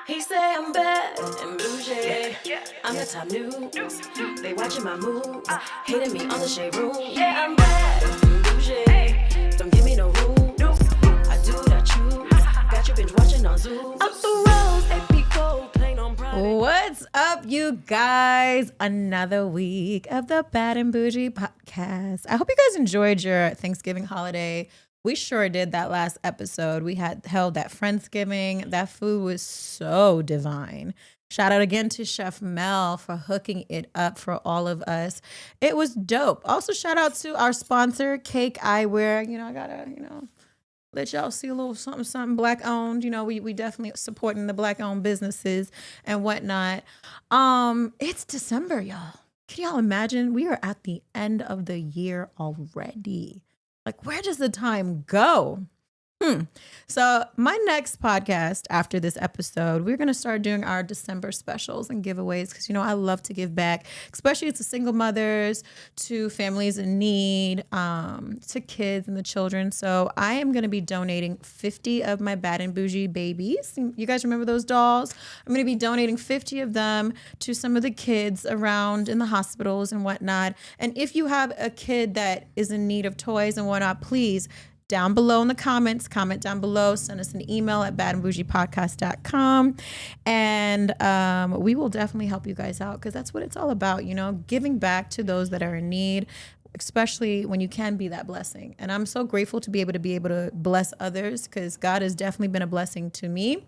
He say I'm bad and bougie. I'm the top news. They watching my moves, hating me on the shade room. Yeah, I'm bad and bougie. Don't give me no rules. I do what I choose. Got you binge watching on Zoom. Up the road, AP Gold, plain on private. What's up, you guys? Another week of the Bad and Boujee Podcast. I hope you guys enjoyed your Thanksgiving holiday. We sure did that last episode. We had held that Friendsgiving. That food was so divine. Shout out again to Chef Mel for hooking it up for all of us. It was dope. Also, shout out to our sponsor, Cake Eyewear. I gotta, let y'all see a little something black owned. We definitely supporting the black owned businesses and whatnot. It's December, y'all. Can y'all imagine? We are at the end of the year already. Like, where does the time go? So my next podcast after this episode, we're going to start doing our December specials and giveaways because, I love to give back, especially to single mothers, to families in need, to kids and the children. So I am going to be donating 50 of my Bad and Boujee babies. You guys remember those dolls? I'm going to be donating 50 of them to some of the kids around in the hospitals and whatnot. And if you have a kid that is in need of toys and whatnot, please down below in the comments, comment down below, send us an email at badandboujeepodcast.com, and we will definitely help you guys out because that's what it's all about, giving back to those that are in need, especially when you can be that blessing. And I'm so grateful to be able to bless others because God has definitely been a blessing to me.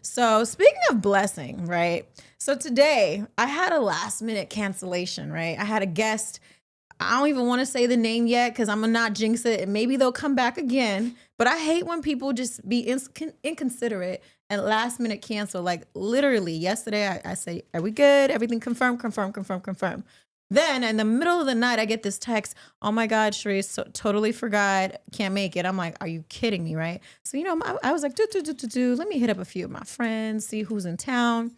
So speaking of blessing, right? So today I had a last minute cancellation, right? I had a guest. I don't even want to say the name yet because I'm going to not jinx it. And maybe they'll come back again. But I hate when people just be inconsiderate and last minute cancel. Like literally yesterday, I say, are we good? Everything confirmed. Then in the middle of the night, I get this text. Oh my God, Sharice, so totally forgot. Can't make it. I'm like, are you kidding me? Right. So, I was like, let me hit up a few of my friends, see who's in town.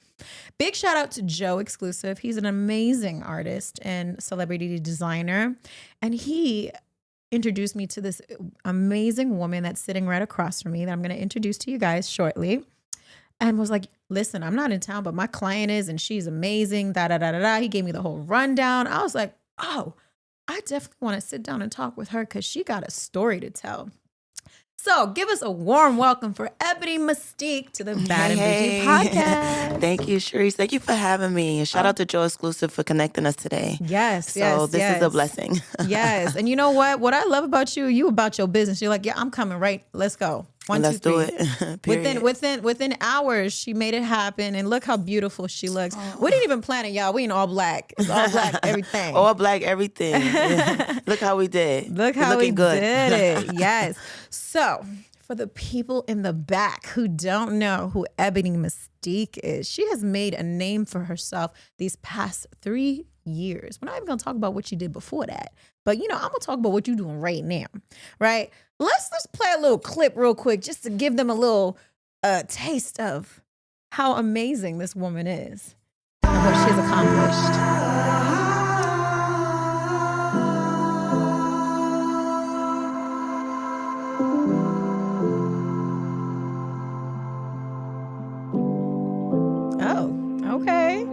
Big shout out to Joe Exclusive. He's an amazing artist and celebrity designer. And he introduced me to this amazing woman that's sitting right across from me that I'm going to introduce to you guys shortly. And was like, listen, I'm not in town, but my client is, and she's amazing, He gave me the whole rundown. I was like, oh, I definitely want to sit down and talk with her because she got a story to tell. So give us a warm welcome for Ebony Mystique to the Bad and Boujee Podcast. Thank you, Sharice. Thank you for having me. And shout out to Joe Exclusive for connecting us today. Yes, So this is a blessing. Yes. And you know what? What I love about you about your business. You're like, yeah, I'm coming, right? Let's go. Let's do it. Within hours, she made it happen, and look how beautiful she looks. Oh. We didn't even plan it, y'all. We in all black. It's all black everything. All black everything. Yeah. Look how we did. Look how we good. did it. Yes. So for the people in the back who don't know who Ebony Mystique is, she has made a name for herself these past 3 years. We're not even going to talk about what you did before that. But, I'm going to talk about what you're doing right now, right? Let's play a little clip real quick just to give them a little taste of how amazing this woman is and what she's accomplished. Oh, okay.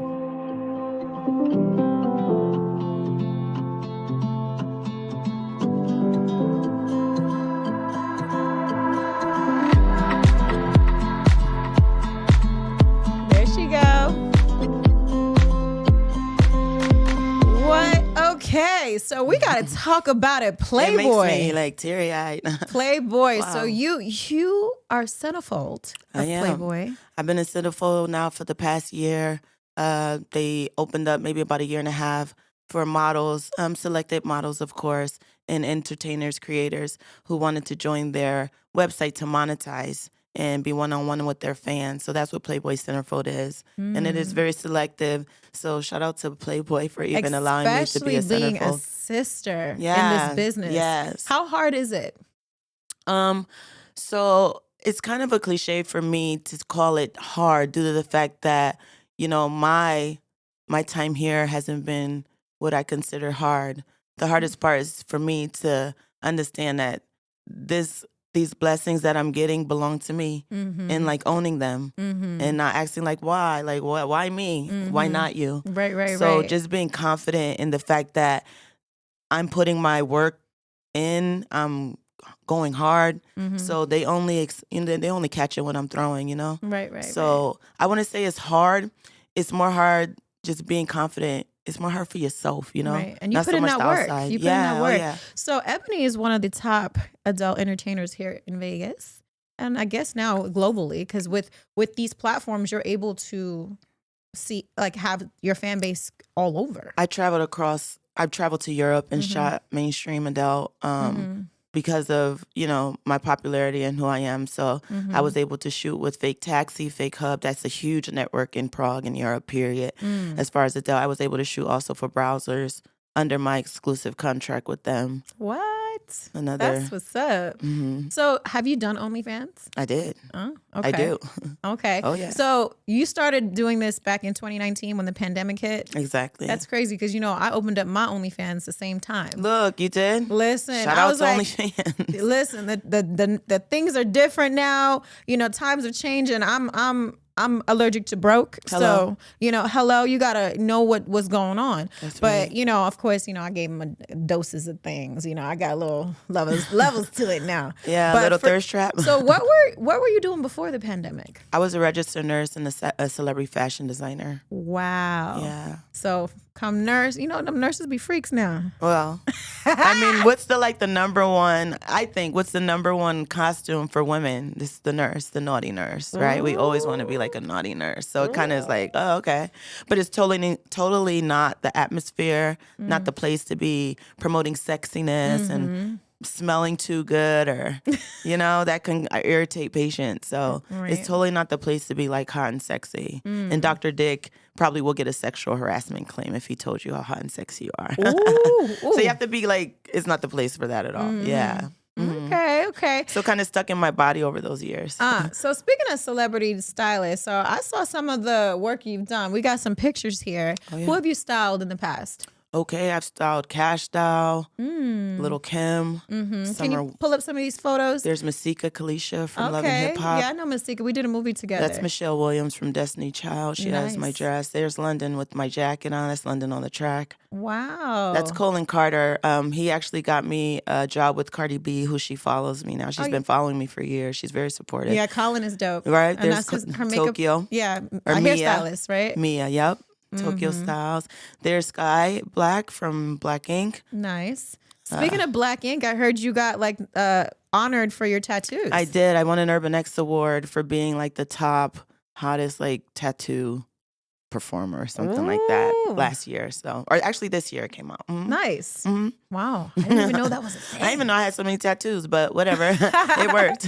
Okay, so we got to talk about it, Playboy. It makes me like teary-eyed. Playboy. Wow. So you are centerfold of Playboy. I've been a centerfold now for the past year. They opened up maybe about a year and a half for models, selected models, of course, and entertainers, creators who wanted to join their website to monetize and be one-on-one with their fans. So that's what Playboy Centerfold is. And it is very selective. So shout out to Playboy for even allowing me to be a centerfold. Especially being a sister in this business. Yes. How hard is it? So it's kind of a cliche for me to call it hard due to the fact that, my time here hasn't been what I consider hard. The hardest part is for me to understand that these these blessings that I'm getting belong to me, and like owning them, and not acting like why me, why not you? Right. So just being confident in the fact that I'm putting my work in, I'm going hard. So they only they only catch it when I'm throwing, Right. So I want to say it's hard. It's more hard just being confident. It's more hard for yourself, Right. And you Not put so in much that the work. outside. You put in that work. Yeah. So Ebony is one of the top adult entertainers here in Vegas. And I guess now globally, because with these platforms, you're able to see, like, have your fan base all over. I've traveled to Europe and shot mainstream adult because of, my popularity and who I am. So I was able to shoot with Fake Taxi, Fake Hub. That's a huge network in Prague and Europe, period. As far as adult, I was able to shoot also for Browsers under my exclusive contract with them. What? Another. That's what's up. So have you done OnlyFans? I did. Oh, okay. I do. Okay. Oh, yeah. So you started doing this back in 2019 when the pandemic hit? Exactly. That's crazy because, I opened up my OnlyFans the same time. Look, you did? Listen, Shout I out was to like, OnlyFans. listen, the things are different now. Times are changing. I'm allergic to broke. Hello. So, hello, you got to know what was going on. That's but, right. of course, I gave him doses of things. I got a little levels to it now. Yeah, But a little thirst trap. So what were you doing before the pandemic? I was a registered nurse and a celebrity fashion designer. Wow. Yeah. So come nurse, them nurses be freaks now. Well, what's the number one, what's the number one costume for women? This is the nurse, the naughty nurse, right? We always want to be like a naughty nurse. So it kind of is like, oh, okay. But it's totally not the atmosphere, not the place to be promoting sexiness and smelling too good or, that can irritate patients. So it's totally not the place to be like hot and sexy. And Dr. Dick probably will get a sexual harassment claim if he told you how hot and sexy you are. Ooh. So you have to be like, it's not the place for that at all. Yeah. Okay. So kind of stuck in my body over those years. So speaking of celebrity stylists, so I saw some of the work you've done. We got some pictures here. Oh, yeah. Who have you styled in the past? Okay, I've styled Cash Style, Little Kim. Can you pull up some of these photos? There's Masika Kalisha from Love and Hip Hop. Yeah, I know Mystique. We did a movie together. That's Michelle Williams from Destiny Child. She has my dress. There's London with my jacket on. That's London on the track. Wow. That's Colin Carter. He actually got me a job with Cardi B, who she follows me now. She's been following me for years. She's very supportive. Yeah, Colin is dope. Right? And There's that's her makeup. Tokyo. Yeah, Or a Mia. hairstylist, right? Mia, yep. Tokyo Styles. There's Sky Black from Black Ink. Nice. Speaking of Black Ink, I heard you got honored for your tattoos. I did. I won an Urban X Award for being like the top hottest tattoo performer or something like that last year. So, or actually this year it came out. Nice. Wow. I didn't even know that was a thing. I didn't even know I had so many tattoos, but whatever. It worked.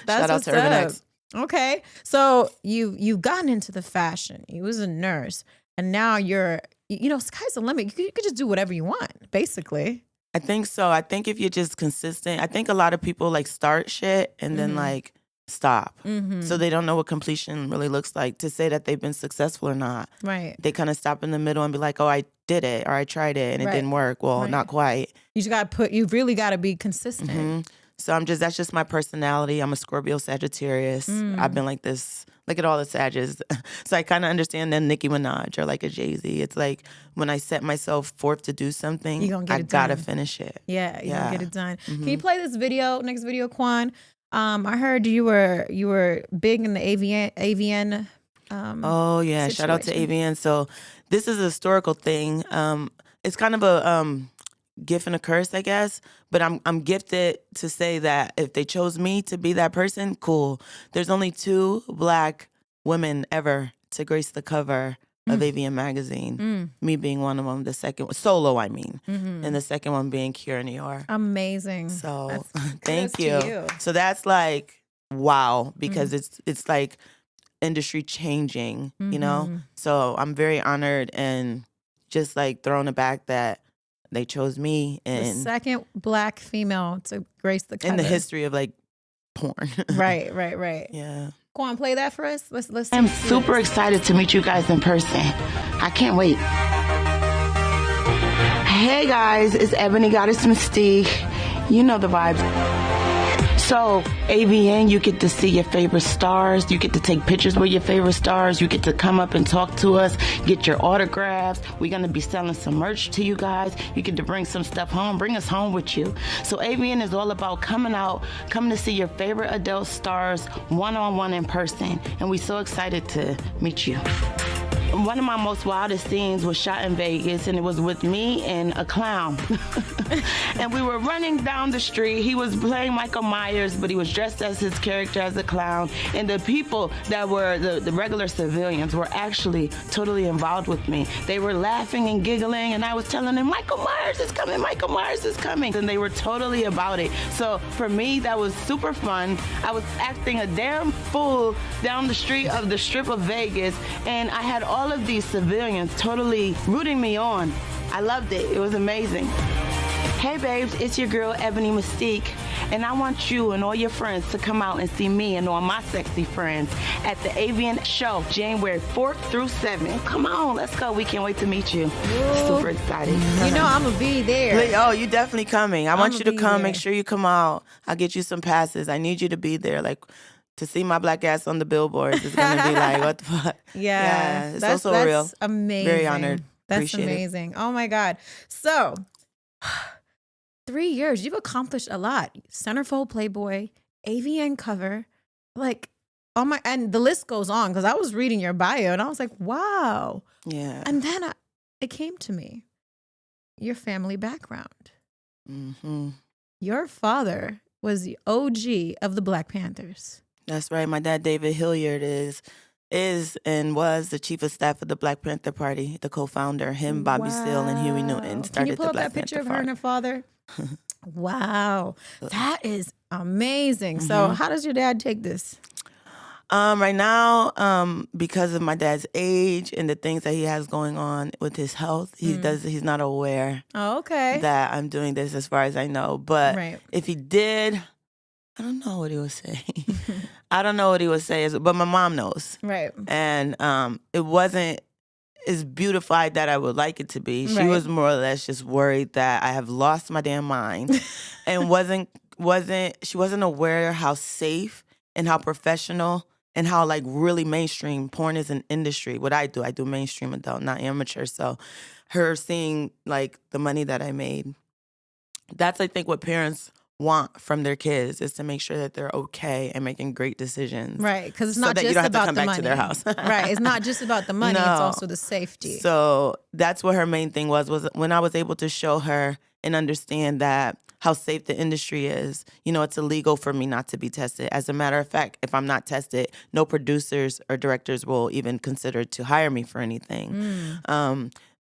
Shout out to Urban X. Okay, so you've gotten into the fashion. You was a nurse, and now you're, sky's the limit. You could just do whatever you want, basically. I think so. I think if you're just consistent, I think a lot of people start shit and then stop. So they don't know what completion really looks like to say that they've been successful or not. Right. They kind of stop in the middle and be like, oh, I did it or I tried it and it didn't work. Well, not quite. You really got to be consistent. So that's just my personality. I'm a Scorpio Sagittarius. I've been like this. Look at all the Sagittarius. So I kind of understand that Nicki Minaj or like a Jay-Z. It's like when I set myself forth to do something, I gotta finish it. Yeah, you gotta get it done. Can you play this next video, Quan? I heard you were big in the AVN. Oh yeah, shout out to AVN. So this is a historical thing. It's kind of a gift and a curse, I guess. But I'm gifted to say that if they chose me to be that person, cool. There's only 2 Black women ever to grace the cover of AVN magazine. Me being one of them. The second solo, and the second one being Kira Nior. Amazing. So thank you. So that's like wow, because it's like industry changing, So I'm very honored and just thrown aback that they chose me, and the second Black female to grace the cover in the history of porn. Right. Yeah. Quan, play that for us. Let's. I'm super excited to meet you guys in person. I can't wait. Hey guys, it's Ebony Goddess Mystique. You know the vibes. So, AVN, you get to see your favorite stars. You get to take pictures with your favorite stars. You get to come up and talk to us, get your autographs. We're going to be selling some merch to you guys. You get to bring some stuff home. Bring us home with you. So, AVN is all about coming to see your favorite adult stars one-on-one in person. And we're so excited to meet you. One of my most wildest scenes was shot in Vegas, and it was with me and a clown. And we were running down the street. He was playing Michael Myers, but he was dressed as his character as a clown. And the people that were the regular civilians were actually totally involved with me. They were laughing and giggling, and I was telling them, Michael Myers is coming, Michael Myers is coming. And they were totally about it. So for me, that was super fun. I was acting a damn fool down the street of the Strip of Vegas, and I had all of these civilians totally rooting me on. I loved it. It was amazing. Hey babes, it's your girl Ebony Mystique, and I want you and all your friends to come out and see me and all my sexy friends at the AVN show, January 4th through 7th. Come on, let's go. We can't wait to meet you. Super excited. You know I'm gonna be there. Oh, you definitely coming. I want you to come. there. Make sure you come out. I'll get you some passes. I need you to be there. Like, to see my black ass on the billboards is going to be like, what the fuck? Yeah. It's that's also real. Amazing. Very honored. That's Appreciate amazing. Oh my God. So 3 years, you've accomplished a lot. Centerfold Playboy, AVN cover, like, oh my, and the list goes on, because I was reading your bio and I was like, wow. Yeah. And then it came to me, your family background. Mm-hmm. Your father was the OG of the Black Panthers. That's right. My dad, David Hilliard, is and was the chief of staff of the Black Panther Party, the co-founder. Him, Bobby Seale, and Huey Newton started Can you pull the up Black that picture Panther of her and her father? Wow. That is amazing. So how does your dad take this? Right now, because of my dad's age and the things that he has going on with his health, he's not aware Oh, okay. that I'm doing this, as far as I know. But Right. if he did, I don't know what he would say. I don't know what he would say, but my mom knows. Right. And it wasn't as beautified that I would like it to be. She Right. was more or less just worried that I have lost my damn mind and she wasn't aware how safe and how professional and how like really mainstream porn is an industry. What I do mainstream adult, not amateur. So her seeing like the money that I made, that's I think what parents want from their kids, is to make sure that they're okay and making great decisions. Right, because it's So not that just you don't have to about come the back money. to their house. Right, it's not just about the money, it's No. also the safety. So that's what her main thing was when I was able to show her and understand that how safe the industry is. You know, it's illegal for me not to be tested. As a matter of fact, if I'm not tested, no producers or directors will even consider to hire me for anything.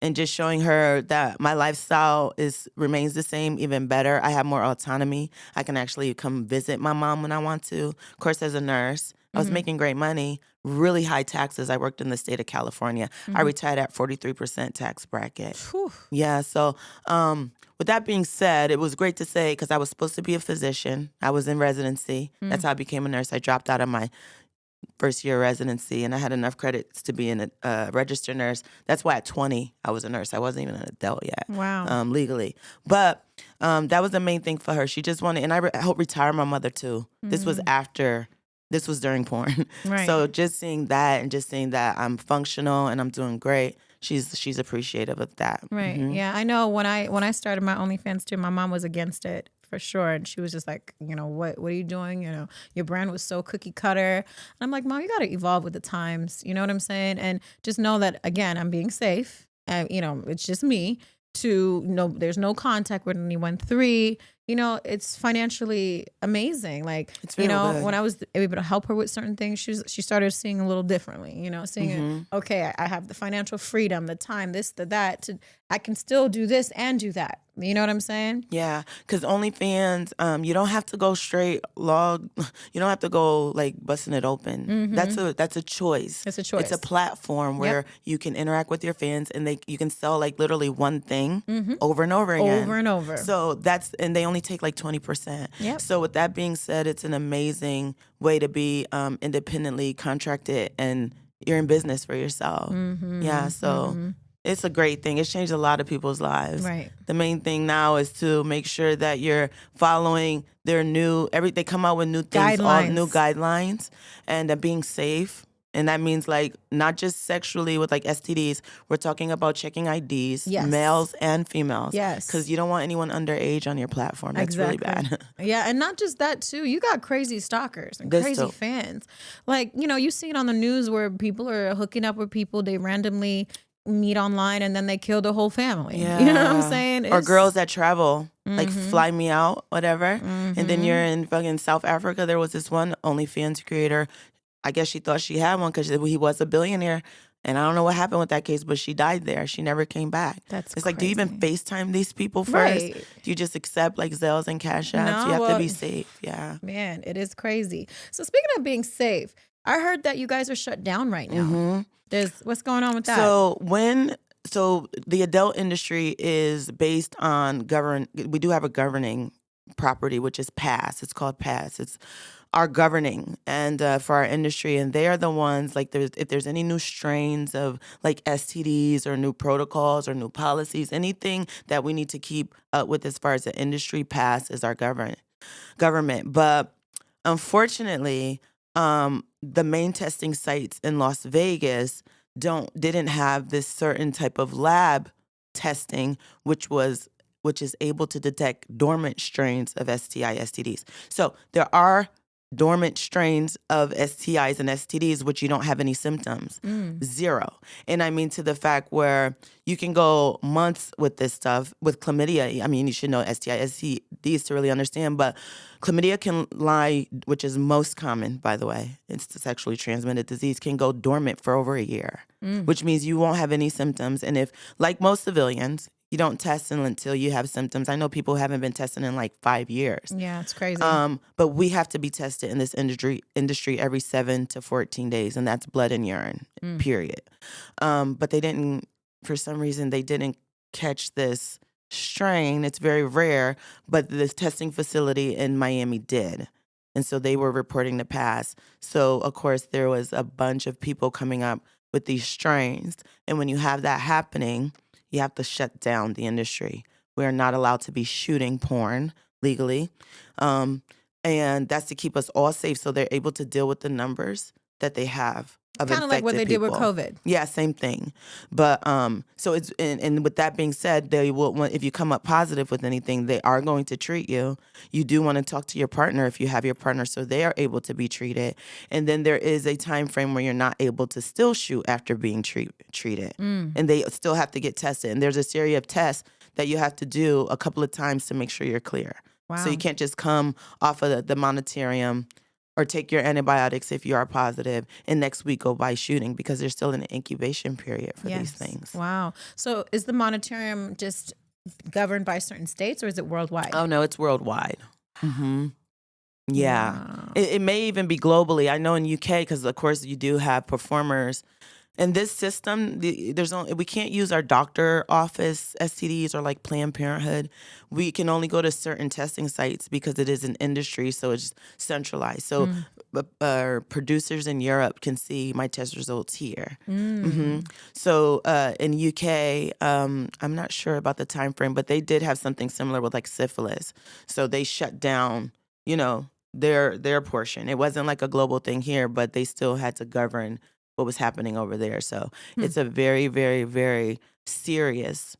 And just showing her that my lifestyle remains the same, even better. I have more autonomy. I can actually come visit my mom when I want to. Of course, as a nurse, I was making great money, really high taxes. I worked in the state of California. I retired at 43% tax bracket. Whew. Yeah, so with that being said, it was great to say, because I was supposed to be a physician. I was in residency. That's how I became a nurse. I dropped out of my first year residency, and I had enough credits to be a registered nurse. That's why at 20, I was a nurse. I wasn't even an adult yet. Wow. Legally. But that was the main thing for her. She just wanted, and I helped retire my mother too. This was during porn. Right. So just seeing that and just seeing that I'm functional and I'm doing great, she's appreciative of that. Right. Yeah, I know when I started my OnlyFans too, my mom was against it for sure, and she was just like, you know, what are you doing? You know, your brand was so cookie cutter. And I'm like, Mom, you got to evolve with the times. You know what I'm saying? And just know that again, I'm being safe. You know, it's just me. There's no contact with anyone. 3, you know, it's financially amazing. Like, It's you real know, good. when I was able to help her with certain things, she started seeing a little differently, you know, seeing, okay, I have the financial freedom, the time, this, that, I can still do this and do that. You know what I'm saying? Yeah, because OnlyFans, you don't have to go straight log. You don't have to go like busting it open. That's a choice. It's a choice. It's a platform where you can interact with your fans, and you can sell like literally one thing over and over again. Over and over. So and they only take like 20%. Yep. So with that being said, it's an amazing way to be independently contracted, and you're in business for yourself. Yeah. So It's a great thing. It's changed a lot of people's lives. Right. The main thing now is to make sure that you're following their they come out with new things, all new guidelines, and being safe. And that means like not just sexually with like STDs. We're talking about checking IDs, Yes. males and females. Yes. Because you don't want anyone underage on your platform. That's really bad. Yeah, and not just that too. You got crazy stalkers and crazy fans. Like, you see it on the news where people are hooking up with people they randomly meet online and then they kill the whole family. Yeah. You know what I'm saying? Or girls that travel, like fly me out, whatever. And then you're in fucking South Africa. There was this one OnlyFans creator. I guess she thought she had one because he was a billionaire. And I don't know what happened with that case, but she died there. She never came back. It's like, do you even FaceTime these people first? Right. Do you just accept like Zelles and Cash Apps? No, You have to be safe. Yeah. Man, it is crazy. So speaking of being safe, I heard that you guys are shut down right now. What's going on with that? So the adult industry is based on we do have a governing property, which is PASS. It's called PASS. It's our governing and for our industry, and they are the ones like if there's any new strains of like STDs or new protocols or new policies, anything that we need to keep up with as far as the industry, PASS is our government. But unfortunately, the main testing sites in Las Vegas didn't have this certain type of lab testing, which is able to detect dormant strains of STI, STDs. So there are dormant strains of STIs and STDs, which you don't have any symptoms. Zero. And I mean to the fact where you can go months with this stuff. With chlamydia, I mean, you should know STI, STDs to really understand, but chlamydia can lie, which is most common, by the way. It's a sexually transmitted disease, can go dormant for over a year, which means you won't have any symptoms. And if, like most civilians, you don't test until you have symptoms. I know people haven't been testing in like 5 years. Yeah, it's crazy. But we have to be tested in this industry every 7 to 14 days, and that's blood and urine, period. But for some reason, they didn't catch this strain. It's very rare, but this testing facility in Miami did. And so they were reporting to PASS. So, of course, there was a bunch of people coming up with these strains. And when you have that happening, you have to shut down the industry. We are not allowed to be shooting porn legally. And that's to keep us all safe so they're able to deal with the numbers that they have of kind of like what they did with COVID. Yeah, same thing. But so it's and with that being said, they will, if you come up positive with anything, they are going to treat you. You do want to talk to your partner if you have your partner, so they are able to be treated. And then there is a time frame where you're not able to still shoot after being treated, and they still have to get tested. And there's a series of tests that you have to do a couple of times to make sure you're clear. Wow. So you can't just come off of the monitorum or take your antibiotics if you are positive, and next week go by shooting because there's still an incubation period for these things. Wow. So is the monitorum just governed by certain states or is it worldwide? Oh, no, it's worldwide. Yeah. Wow. It may even be globally. I know in UK, because, of course, you do have performers. In this system, we can't use our doctor office STDs or like Planned Parenthood. We can only go to certain testing sites because it is an industry, so it's centralized. So producers in Europe can see my test results here. So in UK, I'm not sure about the time frame, but they did have something similar with like syphilis. So they shut down, their portion. It wasn't like a global thing here, but they still had to govern what was happening over there. So it's a very, very, very serious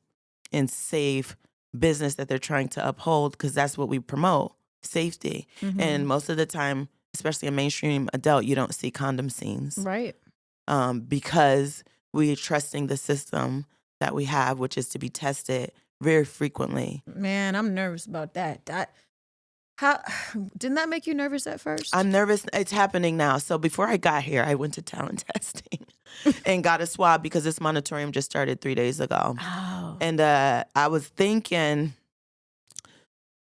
and safe business that they're trying to uphold because that's what we promote, safety. And most of the time, especially a mainstream adult, you don't see condom scenes. Right. Because we're trusting the system that we have, which is to be tested very frequently. Man, I'm nervous about that. Didn't that make you nervous at first? I'm nervous. It's happening now. So before I got here, I went to talent testing and got a swab because this moratorium just started 3 days ago. Oh. And I was thinking,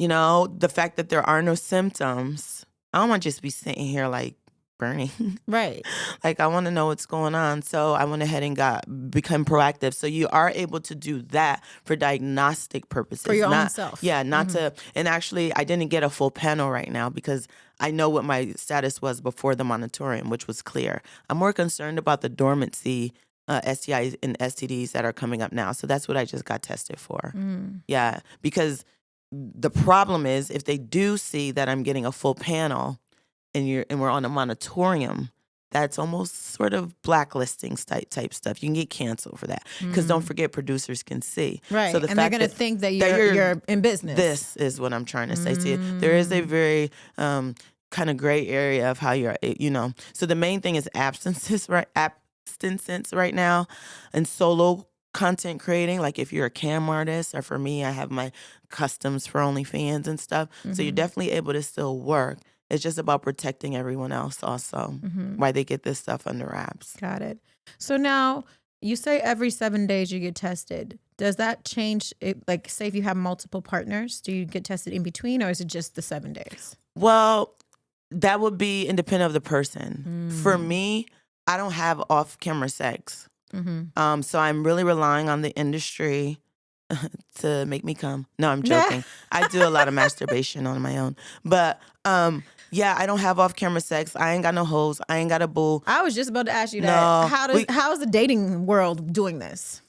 the fact that there are no symptoms, I don't want to just be sitting here like burning. Right. Like I want to know what's going on. So I went ahead and become proactive. So you are able to do that for diagnostic purposes. For your own self. Yeah, not to, and actually I didn't get a full panel right now because I know what my status was before the moratorium, which was clear. I'm more concerned about the dormancy STIs and STDs that are coming up now. So that's what I just got tested for. Yeah, because the problem is if they do see that I'm getting a full panel and we're on a moratorium, that's almost sort of blacklisting type stuff. You can get canceled for that because don't forget producers can see. Right, So the and they're fact going to that think that you're in business. This is what I'm trying to say. See, there is a very kind of gray area of how you're, So the main thing is abstinence right now, and solo content creating. Like if you're a cam artist, or for me, I have my customs for OnlyFans and stuff. So you're definitely able to still work. It's just about protecting everyone else also, why they get this stuff under wraps. Got it. So now you say every 7 days you get tested. Does that change? Like, say if you have multiple partners, do you get tested in between, or is it just the 7 days? Well, that would be independent of the person. For me, I don't have off-camera sex. So I'm really relying on the industry to make me come. No, I'm joking. I do a lot of masturbation on my own. But yeah, I don't have off-camera sex. I ain't got no hoes. I ain't got a boo. I was just about to ask you No, that. How is the dating world doing this?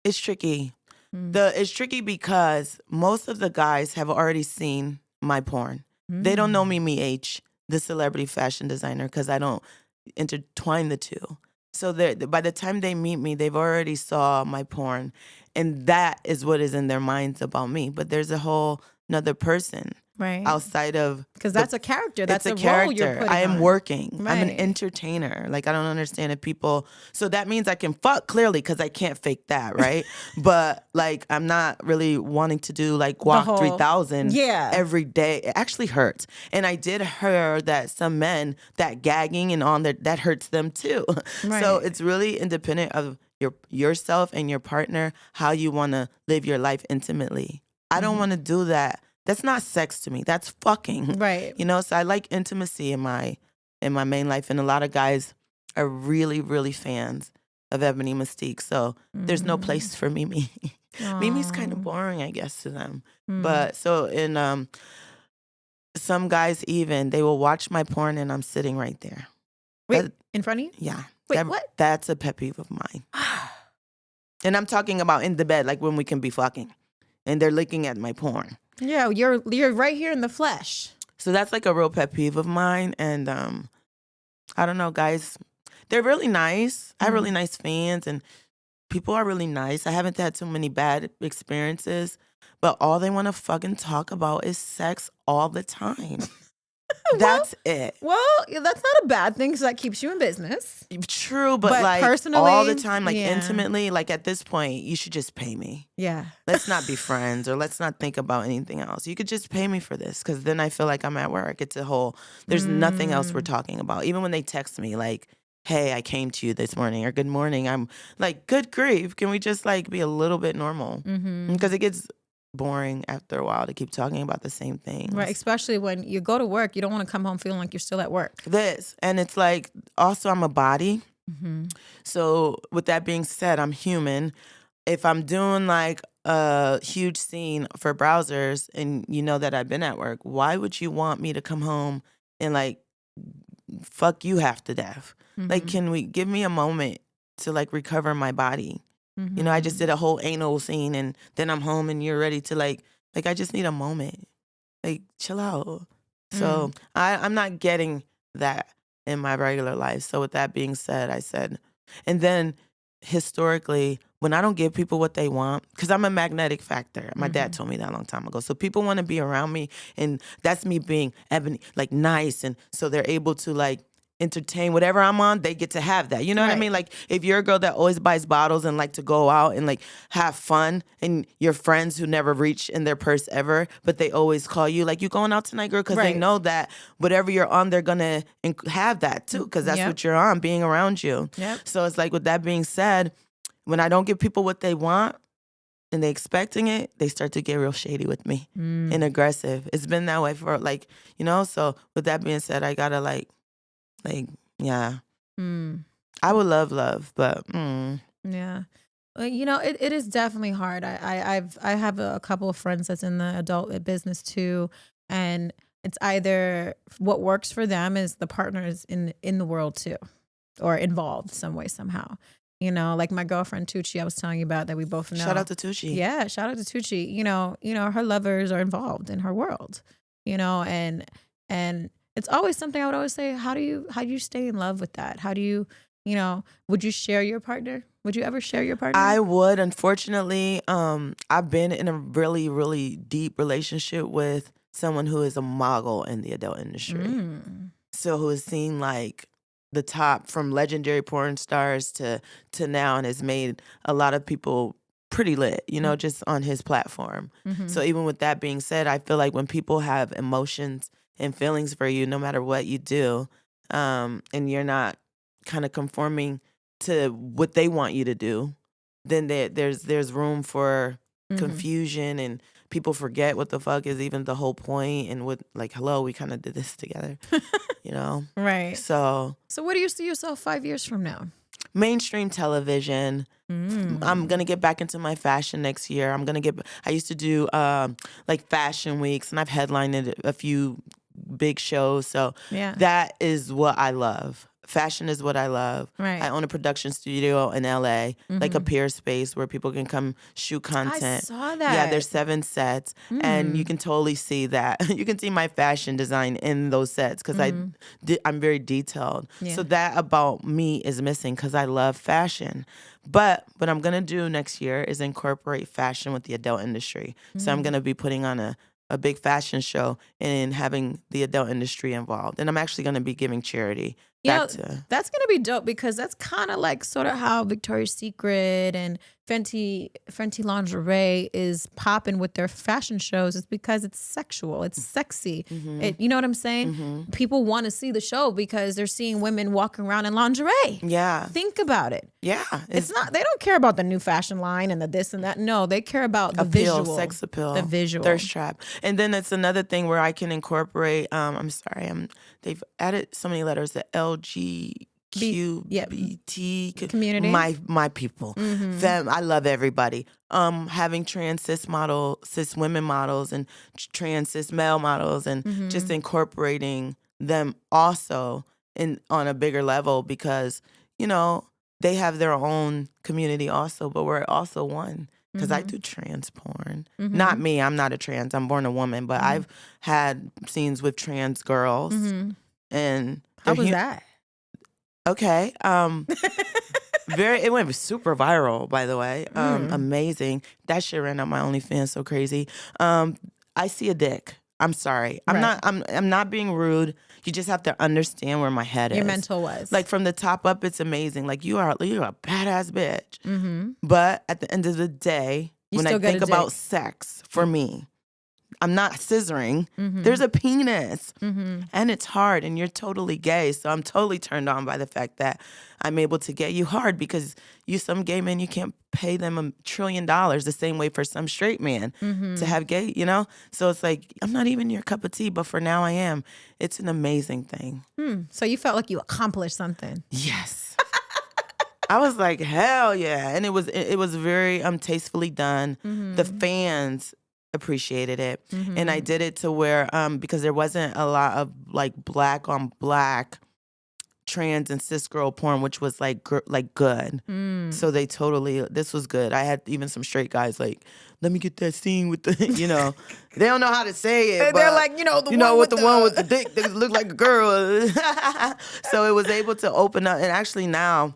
It's tricky. It's tricky because most of the guys have already seen my porn. They don't know me H, the celebrity fashion designer, because I don't intertwine the two. So by the time they meet me, they've already saw my porn, and that is what is in their minds about me. But there's a whole another person outside of, because that's a character. That's a role character. you're putting I am on. working. Right. I'm an entertainer. Like, I don't understand if people. So that means I can fuck clearly because I can't fake that, right? But like, I'm not really wanting to do like Guac 3000 every day. It actually hurts. And I did hear that some men, that gagging and on that hurts them too. Right. So it's really independent of yourself and your partner, how you want to live your life intimately. I don't want to do that. That's not sex to me. That's fucking. Right. So I like intimacy in my main life. And a lot of guys are really, really fans of Ebony Mystique. So there's no place for Mimi. Mimi's kind of boring, I guess, to them. But so in some guys even, they will watch my porn and I'm sitting right there. Wait, in front of you? Yeah. Wait, what? That's a pet peeve of mine. And I'm talking about in the bed, like when we can be fucking. And they're looking at my porn. Yeah, you're right here in the flesh. So that's like a real pet peeve of mine. And I don't know, guys, they're really nice. I have really nice fans and people are really nice. I haven't had too many bad experiences, but all they want to fucking talk about is sex all the time. That's it. Well, that's not a bad thing because that keeps you in business. True, but like personally, all the time, like intimately, like at this point, you should just pay me. Yeah. Let's not be friends or let's not think about anything else. You could just pay me for this because then I feel like I'm at work. It's a whole, there's nothing else we're talking about. Even when they text me like, hey, I came to you this morning or good morning, I'm like, good grief. Can we just like be a little bit normal? Because it gets boring after a while to keep talking about the same things. Right, especially when you go to work, you don't want to come home feeling like you're still at work. And it's like, also I'm a body. So with that being said, I'm human. If I'm doing like a huge scene for browsers and you know that I've been at work, why would you want me to come home and like fuck you half to death? Like, can we give me a moment to like recover my body? I just did a whole anal scene and then I'm home and you're ready to like I just need a moment. Like, chill out. So I'm not getting that in my regular life. So with that being said, I said, and then historically, when I don't give people what they want, because I'm a magnetic factor. My dad told me that a long time ago. So people want to be around me and that's me being ebony, like nice. And so they're able to like entertain whatever I'm on, they get to have that. You know what I mean? Like if you're a girl that always buys bottles and like to go out and like have fun and your friends who never reach in their purse ever, but they always call you like, you going out tonight, girl? Because they know that whatever you're on, they're going to have that too because that's what you're on, being around you. So it's like with that being said, when I don't give people what they want and they expecting it, they start to get real shady with me and aggressive. It's been that way for like, so with that being said, I got to like, yeah. I would love, but yeah. It is definitely hard. I have a couple of friends that's in the adult business too, and it's either what works for them is the partners in the world too. or involved some way, somehow. You know, like my girlfriend Tucci, I was telling you about that we both know. Shout out to Tucci. Yeah, shout out to Tucci. You know, her lovers are involved in her world. You know, and it's always something I would always say. How do you stay in love with that? How do you, would you share your partner? Would you ever share your partner? I would. Unfortunately, I've been in a really, really deep relationship with someone who is a mogul in the adult industry. So who has seen like the top from legendary porn stars to now, and has made a lot of people pretty lit, just on his platform. So even with that being said, I feel like when people have emotions and feelings for you, no matter what you do, and you're not kind of conforming to what they want you to do, then there's room for confusion, and people forget what the fuck is even the whole point, and what, like, hello, we kind of did this together, Right. So what do you see yourself 5 years from now? Mainstream television. I'm gonna get back into my fashion next year. I used to do like fashion weeks, and I've headlined a few big shows. So that is what I love. Fashion is what I love. Right. I own a production studio in LA, like a peer space where people can come shoot content. I saw that. Yeah, there's 7 sets, and you can totally see that. You can see my fashion design in those sets because I'm very detailed. Yeah. So that about me is missing because I love fashion. But what I'm gonna do next year is incorporate fashion with the adult industry. So I'm gonna be putting on a big fashion show and having the adult industry involved. And I'm actually gonna be giving charity. That's going to be dope, because that's kind of like sort of how Victoria's Secret and Fenty lingerie is popping with their fashion shows. It's because it's sexual. It's sexy. You know what I'm saying? People want to see the show because they're seeing women walking around in lingerie. Yeah. Think about it. Yeah. It's not, they don't care about the new fashion line and the this and that. No, they care about the appeal, visual. sex appeal. The visual. Thirst trap. And then it's another thing where I can incorporate, they've added so many letters, the LGBT community. My people. Them, I love everybody. Having trans cis women models, and trans cis male models, and just incorporating them also on a bigger level, because, they have their own community also, but we're also one. Because I do trans porn. Not me, I'm not a trans, I'm born a woman, but I've had scenes with trans girls. And how was that? Okay. It went super viral, by the way. Amazing. That shit ran up my OnlyFans so crazy. I see a dick. I'm sorry. I'm not being rude. You just have to understand where my head is. Your mental was. Like, from the top up, it's amazing. Like, you're a badass bitch. But at the end of the day, when I think about sex, for me, I'm not scissoring. There's a penis. And it's hard, and you're totally gay. So I'm totally turned on by the fact that I'm able to get you hard, because some gay men, you can't pay them $1 trillion the same way for some straight man to have gay, So it's like, I'm not even your cup of tea, but for now I am. It's an amazing thing. So you felt like you accomplished something. Yes. I was like, hell yeah. And it was very tastefully done. The fans appreciated it. And I did it to where, because there wasn't a lot of like black on black trans and cis girl porn, which was like good. So this was good. I had even some straight guys like, let me get that scene with the, they don't know how to say it. They're like, the one with the dick that looked like a girl. So it was able to open up, and actually now,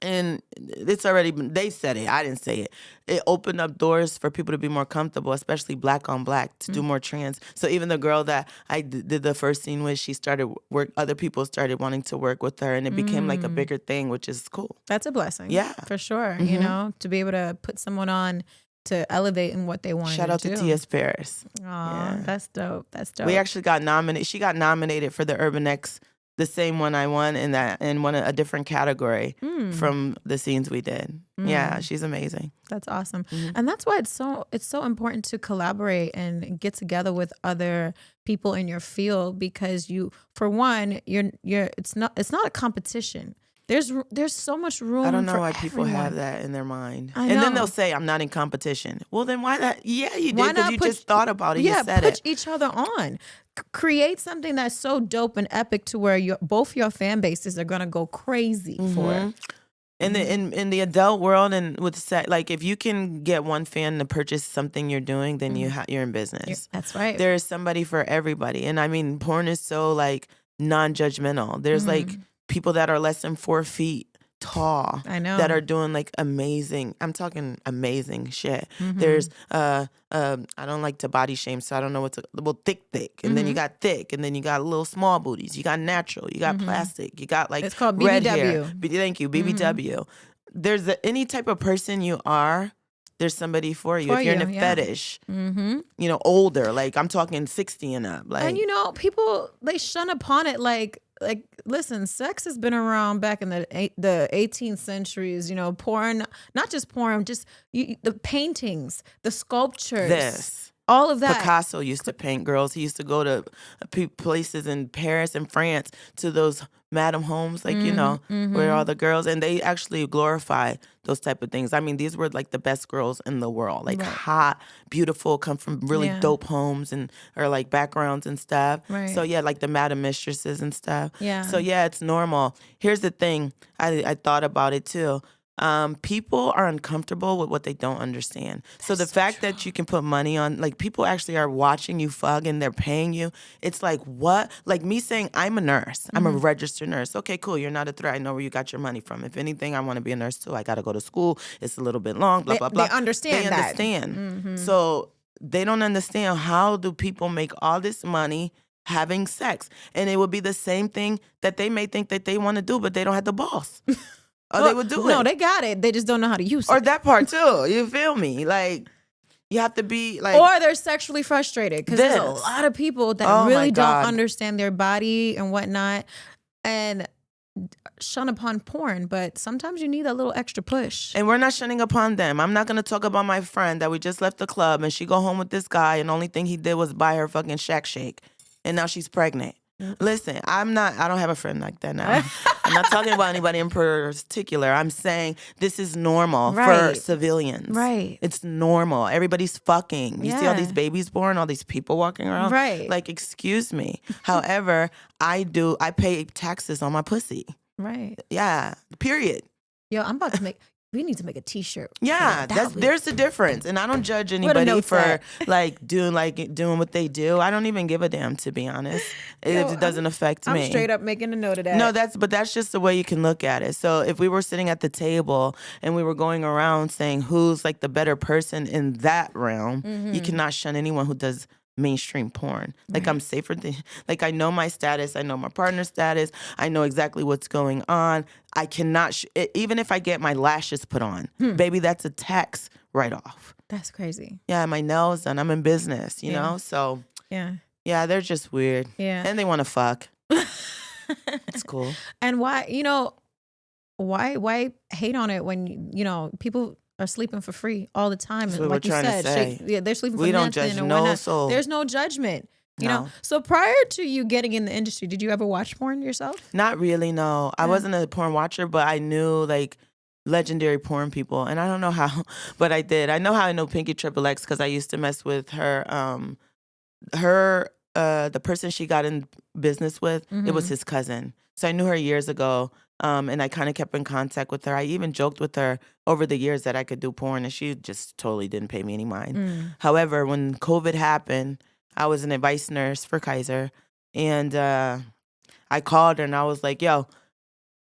and it's already been, they said it, I didn't say it. It opened up doors for people to be more comfortable, especially black on black, to do more trans. So even the girl that I did the first scene with, she started other people started wanting to work with her, and it became like a bigger thing, which is cool. That's a blessing. Yeah. For sure. To be able to put someone on to elevate in what they want to do. Shout out to T.S. Paris. Aw, that's dope. That's dope. We actually got nominated. She got nominated for the Urban X, the same one I won, and won a different category from the scenes we did. Yeah, she's amazing. That's awesome. And that's why it's so important to collaborate and get together with other people in your field, because for one, it's not a competition. There's so much room. I don't know for why people everyone. have that in their mind. I And then know. they'll say, I'm not in competition. Well, then why not? Yeah, you Why did because not you put- just thought about it. Yeah, You said put it. each other on. Create something that's so dope and epic to where both your fan bases are gonna go crazy for it. In the adult world and with sex, like if you can get one fan to purchase something you're doing, then you're in business. That's right. There is somebody for everybody. And I mean, porn is so like non-judgmental. There's like people that are less than 4 feet tall I know. that are doing like amazing, I'm talking amazing shit. Mm-hmm. There's I don't like to body shame, so I don't know what's thick, and then you got thick, and then you got little small booties, you got natural, you got plastic, you got like It's called red BBW. hair. Thank you, BBW. There's any type of person you are, there's somebody for you. For If you're in you, a yeah. fetish, older, like I'm talking 60 and up, like And people, they shun upon it like listen, sex has been around back in the 18th centuries. Porn, not just porn, just the paintings, the sculptures, this. all of that. Picasso used to paint girls. He used to go to places in Paris and France to those madam homes, like, where all the girls, and they actually glorify those type of things. I mean, these were like the best girls in the world, like hot, beautiful, come from really dope homes or like backgrounds and stuff. Right. So yeah, like the madam mistresses and stuff. Yeah. So yeah, it's normal. Here's the thing. I thought about it too. People are uncomfortable with what they don't understand. So the fact that you can put money on, like people actually are watching you fuck and they're paying you. It's like, what? Like me saying, I'm a nurse. I'm a registered nurse. Okay, cool. You're not a threat. I know where you got your money from. If anything, I want to be a nurse too. I got to go to school. It's a little bit long, blah, blah, blah. They understand They that. understand. So they don't understand how do people make all this money having sex. And it would be the same thing that they may think that they want to do, but they don't have the balls. Or they would do it. No, they got it. They just don't know how to use Or it. that part too. You feel me? Like you have to be like. Or they're sexually frustrated because there's a This. lot of people that Oh, my really don't God. understand their body and whatnot, and shun upon porn. But sometimes you need a little extra push. And we're not shunning upon them. I'm not gonna talk about my friend that we just left the club and she go home with this guy and the only thing he did was buy her fucking Shack Shake, and now she's pregnant. Listen, I don't have a friend like that now. I'm not talking about anybody in particular. I'm saying this is normal for Right. civilians. Right. It's normal. Everybody's fucking. You see all Yeah. these babies born, all these people walking around? Right. Like, excuse me. However, I pay taxes on my pussy. Right. Yeah, period. Yo, I'm about to we need to make a t-shirt. Yeah, there's the difference. And I don't judge anybody note for that. doing what they do. I don't even give a damn, to be honest. Yo, If it doesn't affect me. I'm straight up making a note of that. No, that's just the way you can look at it. So if we were sitting at the table and we were going around saying who's like the better person in that realm, you cannot shun anyone who does mainstream porn. Like I'm safer than, like I know my status, I know my partner's status, I know exactly what's going on. I cannot, even if I get my lashes put on, baby, that's a tax write-off. That's crazy. Yeah, my nails done, I'm in business, you know? So Yeah. yeah, they're just weird. Yeah. And they want to fuck. It's cool. And why hate on it when people are sleeping for free all the time? That's And what like we're you trying to said, say. they're sleeping for We don't nothing judge or no whatnot. soul. There's no judgment. You No. know. So prior to you getting in the industry, did you ever watch porn yourself? Not really, no. I wasn't a porn watcher, but I knew like legendary porn people, and I don't know how, but I did. I know how I know Pinky Triple X because I used to mess with her. The person she got in business with, it was his cousin. So I knew her years ago, and I kind of kept in contact with her. I even joked with her over the years that I could do porn, and she just totally didn't pay me any mind. However, when COVID happened, I was an advice nurse for Kaiser, and I called her and I was like, yo,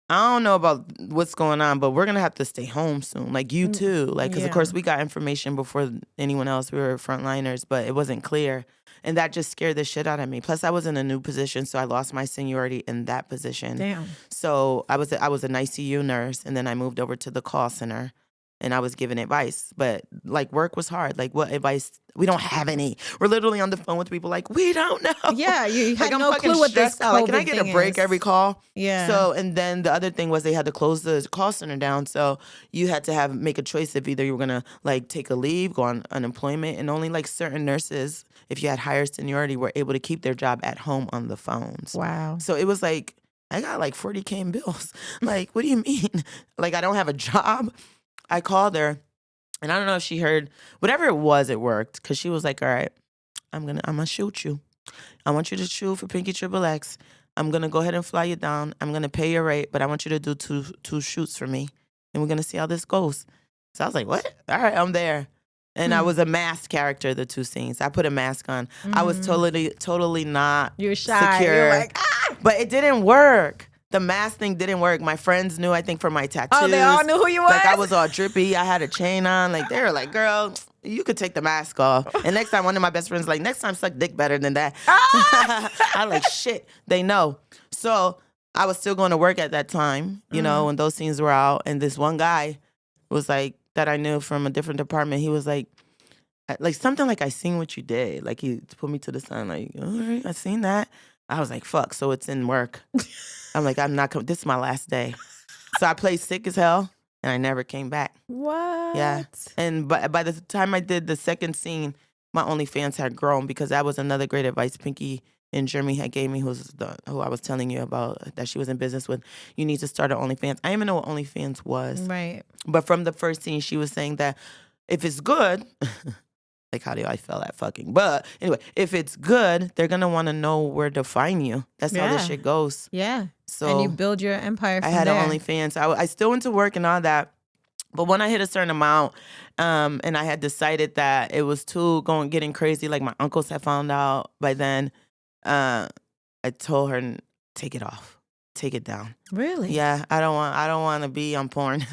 I don't know about what's going on, but we're going to have to stay home soon. Like you too. Like, because of course we got information before anyone else. We were frontliners, but it wasn't clear. And that just scared the shit out of me. Plus I was in a new position, so I lost my seniority in that position. Damn. So I was an ICU nurse, and then I moved over to the call center. And I was giving advice, but like work was hard. Like what advice? We don't have any. We're literally on the phone with people like, we don't know. Yeah, you had Like, I'm no fucking clue what this stressed out. Like, can I COVID get a thing break is. every call? Yeah. So, and then the other thing was they had to close the call center down. So you had to make a choice if either you were gonna like take a leave, go on unemployment, and only like certain nurses, if you had higher seniority, were able to keep their job at home on the phones. Wow. So it was like I got like 40K in bills. Like, what do you mean? Like, I don't have a job. I called her, and I don't know if she heard. Whatever it was, it worked. Because she was like, all right, I'm gonna shoot you. I want you to shoot for Pinky Triple X. I'm going to go ahead and fly you down. I'm going to pay your rate, but I want you to do two shoots for me. And we're going to see how this goes. So I was like, what? All right, I'm there. And I was a masked character, the 2 scenes. I put a mask on. I was totally not You're shy. secure. You're like, ah! But it didn't work. The mask thing didn't work. My friends knew, I think, from my tattoos. Oh, they all knew who you was? Like, I was all drippy. I had a chain on. Like, they were like, girl, you could take the mask off. And next time, one of my best friends like, next time, suck dick better than that. I'm like, shit, they know. So I was still going to work at that time, you know, when those scenes were out. And this one guy was like, that I knew from a different department, he was like something like, I seen what you did. Like, he put me to the side, like, all right, I seen that. I was like, fuck, so it's in work. I'm like, I'm not coming. This is my last day. So I played sick as hell, and I never came back. What? Yeah. And by the time I did the second scene, my OnlyFans had grown, because that was another great advice Pinky in Germany had gave me, who I was telling you about, that she was in business with. You need to start an OnlyFans. I didn't even know what OnlyFans was. Right. But from the first scene, she was saying that if it's good, like, how do I feel at fucking? But anyway, if it's good, they're going to want to know where to find you. That's how this shit goes. Yeah. So and you build your empire from I had there. an OnlyFans. I still went to work and all that. But when I hit a certain amount, and I had decided that it was getting crazy, like my uncles had found out by then, I told her, take it off. Take it down. Really? Yeah, I don't want to be on porn.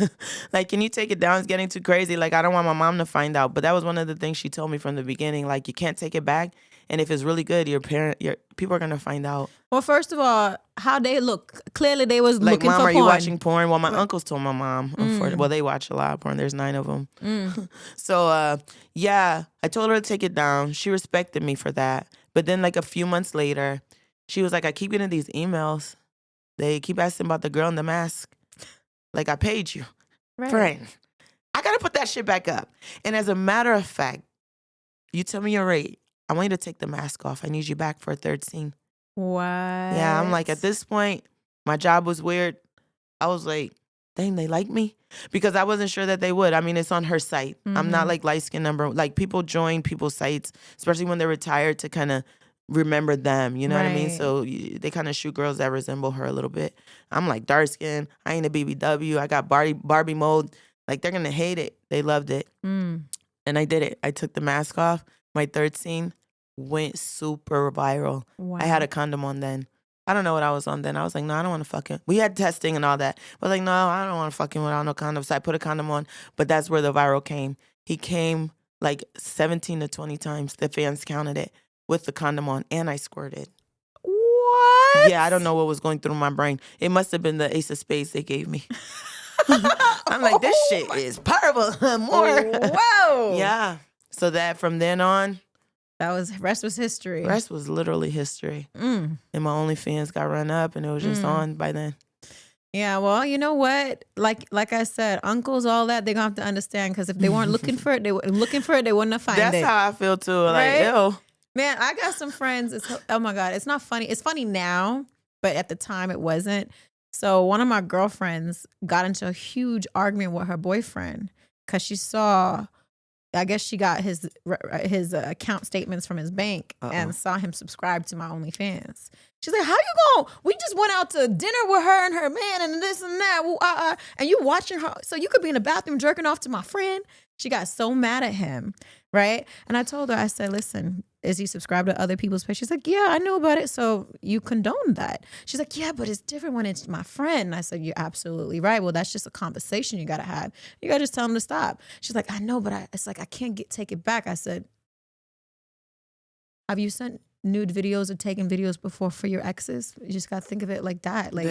Like, can you take it down? It's getting too crazy. Like, I don't want my mom to find out. But that was one of the things she told me from the beginning. Like, you can't take it back. And if it's really good, your people are gonna find out. Well, first of all, how they look. Clearly, they was Like, looking Mom, for porn. are you watching porn? Well, my uncles told my mom. Well, they watch a lot of porn. There's 9 of them. So, yeah, I told her to take it down. She respected me for that. But then, like, a few months later, she was like, I keep getting these emails. They keep asking about the girl in the mask. Like, I paid you. Right. Friend, I got to put that shit back up. And as a matter of fact, you tell me your rate. I want you to take the mask off. I need you back for a 3rd scene. What? Yeah, I'm like, at this point, my job was weird. I was like, dang, they like me? Because I wasn't sure that they would. I mean, it's on her site. I'm not like light-skinned number. Like, people join people's sites, especially when they're retired, to kind of remember them, you know what I mean? So they kind of shoot girls that resemble her a little bit. I'm like dark skin. I ain't a BBW. I got Barbie mode. Like, they're gonna hate it. They loved it, and I did it. I took the mask off. My 3rd scene went super viral. Wow. I had a condom on then. I don't know what I was on then. I was like, no, I don't want to fuck him. We had testing and all that, but like, no, I don't want to fuck him without no condom. So I put a condom on. But that's where the viral came. He came like 17 to 20 times. The fans counted it. With the condom on, and I squirted. What? Yeah, I don't know what was going through my brain. It must have been the Ace of Spades they gave me. I'm like, this shit is powerful. More. Whoa. Yeah. So that from then on, Rest was history. rest was literally history. And my OnlyFans got run up, and it was just on by then. Yeah, well, you know what? Like I said, uncles, all that, they're gonna have to understand, because if they weren't looking for it, they wouldn't have found it. That's how I feel too. Like, Right? ew. Man, I got some friends. Oh my God, it's not funny. It's funny now, but at the time it wasn't. So one of my girlfriends got into a huge argument with her boyfriend because she saw, I guess she got his account statements from his bank and saw him subscribe to my OnlyFans. She's like, how you going? We just went out to dinner with her and her man and this and that. And you watching her. So you could be in the bathroom jerking off to my friend. She got so mad at him, right? And I told her, I said, listen, is he subscribed to other people's page? She's like, yeah, I knew about it. So you condone that. She's like, yeah, but it's different when it's my friend. And I said, you're absolutely right. Well, that's just a conversation you got to have. You got to just tell him to stop. She's like, I know, but it's like, I can't take it back. I said, have you sent nude videos or taken videos before for your exes? You just got to think of it like that. Like,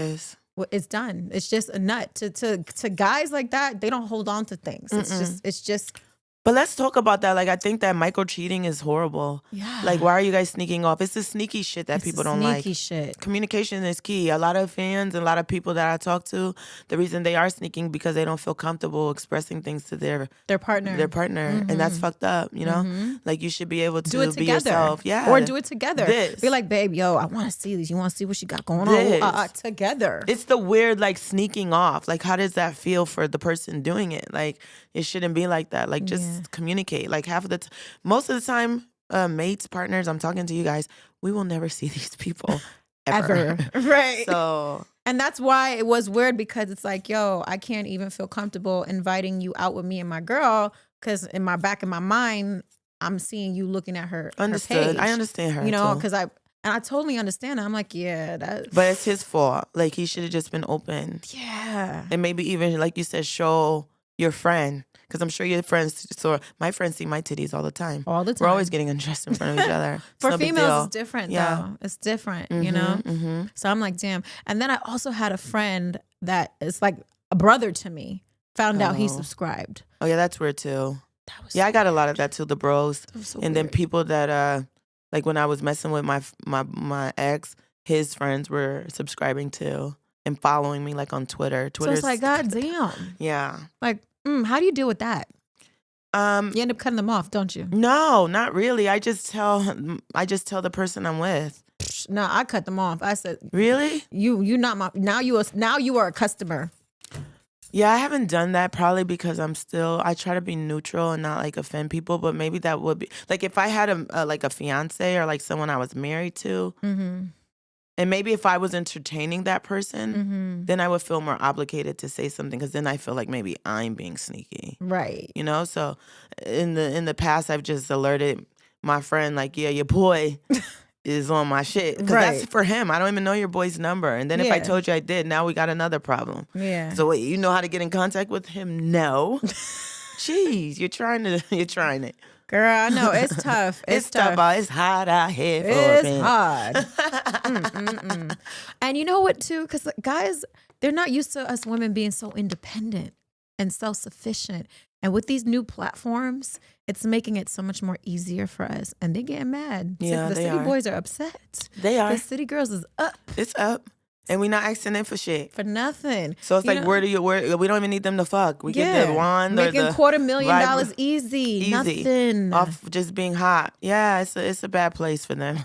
well, it's done. It's just a nut. To guys like that, they don't hold on to things. It's just But let's talk about that. Like, I think that micro cheating is horrible. Yeah. Like, why are you guys sneaking off? It's the sneaky shit that people don't like. Sneaky shit. Communication is key. A lot of fans and a lot of people that I talk to, the reason they are sneaking because they don't feel comfortable expressing things to their partner. And that's fucked up, you know? Like, you should be able to Do it be together. yourself. Yeah. Or do it together. This. Be like, babe, yo, I want to see this. You want to see what she got going This. on? Together. It's the weird, like, sneaking off. Like, how does that feel for the person doing it? Like, it shouldn't be like that. Like, just communicate. Like, most of the time, mates, partners, I'm talking to you guys, we will never see these people ever. Right. So... And that's why it was weird, because it's like, yo, I can't even feel comfortable inviting you out with me and my girl, because in my back of my mind, I'm seeing you looking at her. Understood. Her page, I understand her. You know, too. because I totally understand. I'm like, yeah, that. But it's his fault. Like, he should have just been open. Yeah. And maybe even, like you said, show your friend. Because I'm sure your friends, so my friends see my titties all the time. All the time. We're always getting undressed in front of each other. For no big females, deal. it's different, Yeah. though. It's different, you know? So I'm like, damn. And then I also had a friend that is like a brother to me, found out he subscribed. Oh, yeah, that's weird, too. That was I got a lot of that, too, the bros. so And then weird. people that, like when I was messing with my ex, his friends were subscribing, too, and following me, like, on Twitter. So it's like, God damn. Yeah. Like, how do you deal with that? You You end up cutting them off, don't you? No, not really. I just tell the person I'm with. No, I cut them off. I said, Really? you not my, now you are a customer. Yeah, I haven't done that probably because I try to be neutral and not like offend people, but maybe that would be like if I had a fiance or like someone I was married to. And maybe if I was entertaining that person, then I would feel more obligated to say something, because then I feel like maybe I'm being sneaky. Right. You know? So in the past, I've just alerted my friend, like, yeah, your boy is on my shit. Because that's for him. I don't even know your boy's number. And then if I told you I did, now we got another problem. Yeah. So wait, you know how to get in contact with him? No. Jeez, you're trying it. Girl, I know it's tough. It's tough. It's hot out here for It's hard. And you know what, too? Because guys, they're not used to us women being so independent and self-sufficient. And with these new platforms, it's making it so much more easier for us. And they're getting mad. Yeah, the they city are. boys are upset. They are. The city girls is up It's up. And we not asking them for shit. for nothing. So it's You like, know? where we don't even need them to fuck. We get the wand or making the $250,000 easy. Nothing. off just being hot. Yeah, it's a bad place for them.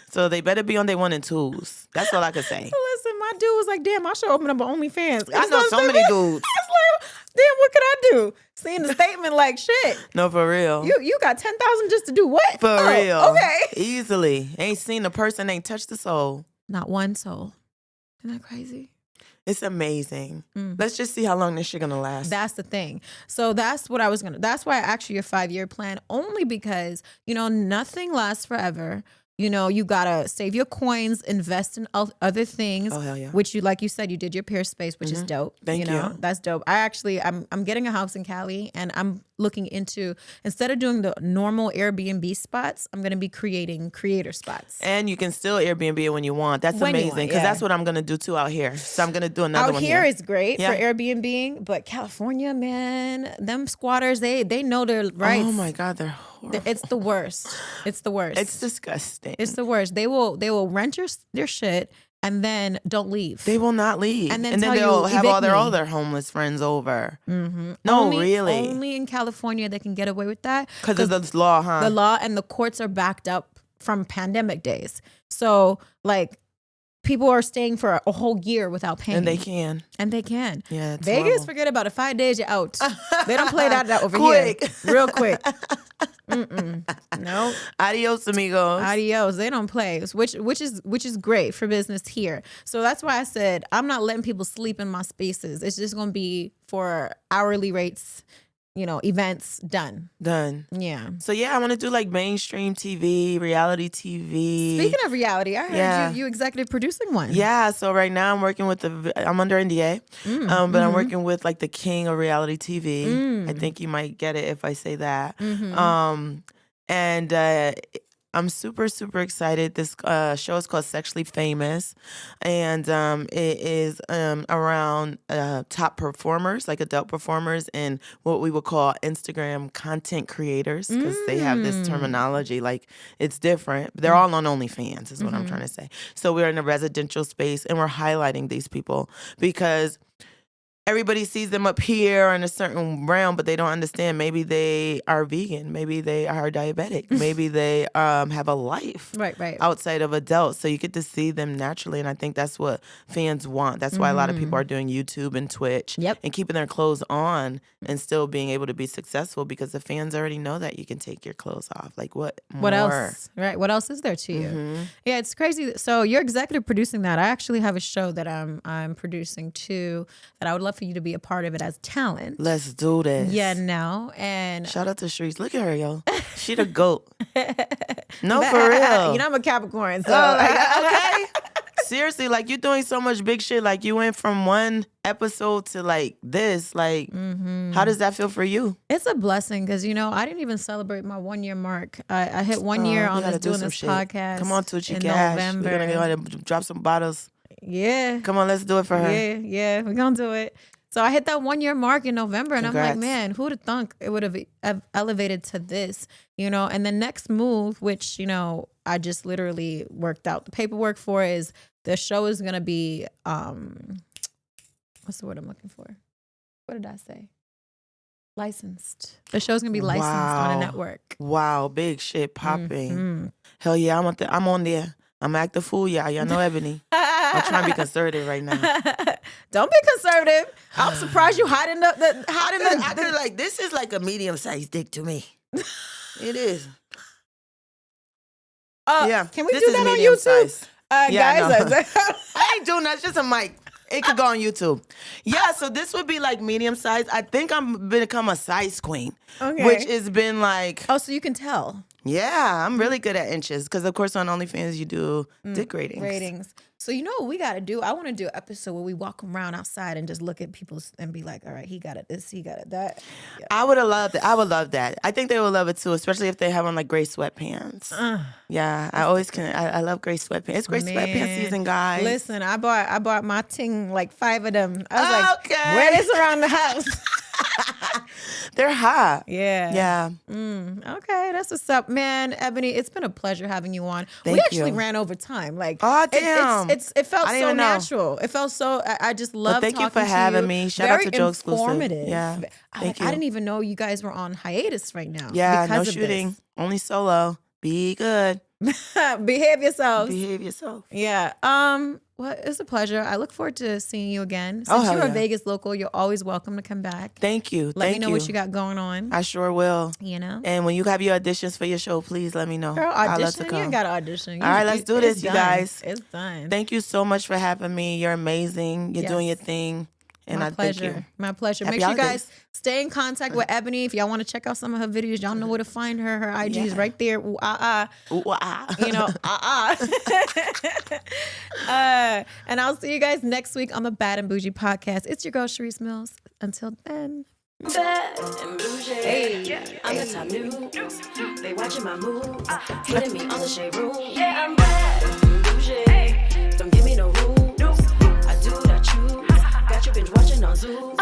So they better be on their 1 and 2s. That's all I can say. Listen, my dude was like, damn, I should open up an OnlyFans. I know so many dudes. I was like, damn, what could I do? Seeing the statement like, shit, No, for real. you got 10,000 just to do what? For Oh, real. Okay. Easily. Ain't seen a person, ain't touched the soul. Not one soul. Isn't that crazy? It's amazing. Let's just see how long this shit gonna last. That's the thing. So that's what I was that's why I asked you your 5-year plan, only because, nothing lasts forever. You gotta save your coins, invest in other things. Oh, hell yeah. Which like you said, you did your peer space, which is dope. Thank you. That's dope. I'm getting a house in Cali, and I'm looking into, instead of doing the normal Airbnb spots, I'm gonna be creating creator spots. And you can still Airbnb it when you want. That's When you amazing. want, Because yeah. that's what I'm gonna do too out here. So I'm gonna do another Out one here is great Yeah. for Airbnb, but California, man, them squatters, they know their rights. Oh my God, they're horrible. It's the worst. It's the worst. It's disgusting. It's the worst. They will rent their shit and then don't leave. They will not leave. And then tell they'll you, have all evict me. their homeless friends over. No, only, really. Only in California they can get away with that. Because of the law, huh? The law and the courts are backed up from pandemic days. So like people are staying for a whole year without paying. And they can. And they can. Yeah, it's Vegas, horrible. forget about it. 5 days, you're out. They don't play that over Quick. here. Real quick. No. Adios, amigos. Adios. They don't play, which is great for business here. So that's why I said I'm not letting people sleep in my spaces. It's just gonna be for hourly rates, events done. Done. Yeah. So yeah, I want to do like mainstream TV, reality TV. Speaking of reality, I heard you executive producing one. Yeah, so right now I'm working with I'm under NDA, but I'm working with like the king of reality TV. I think you might get it if I say that. And I'm super, super excited. This show is called Sexually Famous, and it is around top performers, like adult performers, and what we would call Instagram content creators, because they have this terminology. Like, it's different. They're all on OnlyFans, is what I'm trying to say. So we're in a residential space, and we're highlighting these people because everybody sees them up here in a certain realm, but they don't understand. Maybe they are vegan. Maybe they are diabetic. Maybe they have a life Right. outside of adults. So you get to see them naturally. And I think that's what fans want. That's why a lot of people are doing YouTube and Twitch and keeping their clothes on and still being able to be successful, because the fans already know that you can take your clothes off. Like, what more? What else? Right. What else is there to you? Yeah, it's crazy. So you're executive producing that. I actually have a show that I'm producing too, that I would love for you to be a part of it as talent. Let's do this. Yeah, no. And shout out to Shrees. Look at her, yo. She the GOAT. No, for real. You know, I'm a Capricorn, so okay. Seriously, like, you're doing so much big shit. Like, you went from one episode to like this. Like, how does that feel for you? It's a blessing because, you know, I didn't even celebrate my 1 year mark. I hit 1 year on doing this podcast. Come on, Tucci in Cash. November. We're gonna go ahead and drop some bottles. Yeah. Come on, let's do it for her. Yeah, we're gonna do it. So I hit that 1 year mark in November, and Congrats. I'm like, man, who'd have thunk it would have elevated to this, you know? And the next move, which, you know, I just literally worked out the paperwork for, is the show is gonna be what's the word I'm looking for? What did I say? Licensed. The show's gonna be licensed on a network. Wow, big shit popping. Hell yeah, I'm on there. I'm act the fool, y'all know Ebony. I'm trying to be conservative right now. Don't be conservative. I'm surprised you hiding I could like, this is like a medium-sized dick to me. It is. Yeah. Can we this do is that on medium YouTube? size. Guys, I ain't doing that. It's just a mic. It could go on YouTube. Yeah, so this would be like medium size. I think I'm become a size queen, which has been like. Oh, so you can tell. Yeah, I'm really good at inches because, of course, on OnlyFans you do dick ratings. So you know what we got to do? I want to do an episode where we walk around outside and just look at people and be like, all right, he got it this, he got it that. Yeah. I would have loved it. I would love that. I think they would love it too, especially if they have on like gray sweatpants. Yeah, I love gray sweatpants. It's gray sweatpants season, guys. Listen, I bought my ting, like 5 of them. I was like, wear this around the house. They're hot. Yeah. Okay, that's what's up, man. Ebony, it's been a pleasure having you on. Thank we actually you. ran over time. Like, oh damn, it felt so natural. It felt so. I just love. Thank you for having me. Shout out to Joe Exclusive. Informative. Yeah, thank you. I didn't even know you guys were on hiatus right now. Yeah, because no of shooting, this. only solo. Be good. Behave yourselves. Behave yourself. Yeah. Well, it's a pleasure. I look forward to seeing you again. Since you're a Vegas local, you're always welcome to come back. Thank you. Let me know what you got going on. I sure will. You know? And when you have your auditions for your show, please let me know. Girl, audition? You ain't got to audition. All right, let's do this, you guys. It's done. Thank you so much for having me. You're amazing. You're doing your thing. And My pleasure. My pleasure. Happy Make sure you holidays. guys stay in contact with Ebony. If y'all want to check out some of her videos, y'all know where to find her. Her IG is right there. Ooh, Ooh, You know, and I'll see you guys next week on the Bad and Boujee Podcast. It's your girl, Sharice Mills. Until then. Bad and bougie. Hey, I'm the top news. They watching my moves, hitting me on the shade room. Yeah, I'm bad and bougie. Don't give me no rules. I do what I choose. Got you binge watching on Zoom.